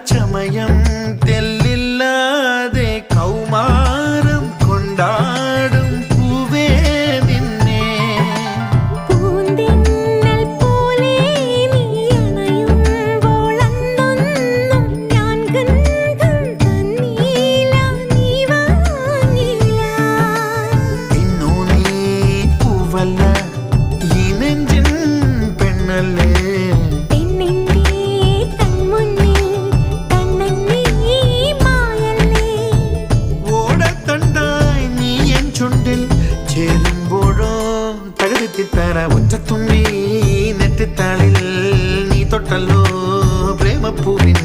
ചമയം തെല്ലില്ലാതെ കൗമാരം കൊണ്ടാടും പൂവേ നിന്നെ പൂന്തിന്നൽ പോലെ നീ അണയുമ്പോൾ അന്നൊന്നും ഞാൻ ഗന്ധം തന്നീല നീ വാങ്ങില്ല ഇന്നു നീ പൂവല്ല ഈ നെഞ്ചിൻ പെണ്ണല്ലേ ചേരുമ്പോഴോ തഴുതിത്തറ ഒറ്റത്തുമ്പി നെറ്റിത്താളിൽ നീ തൊട്ടല്ലോ പ്രേമപ്പൂവിൻ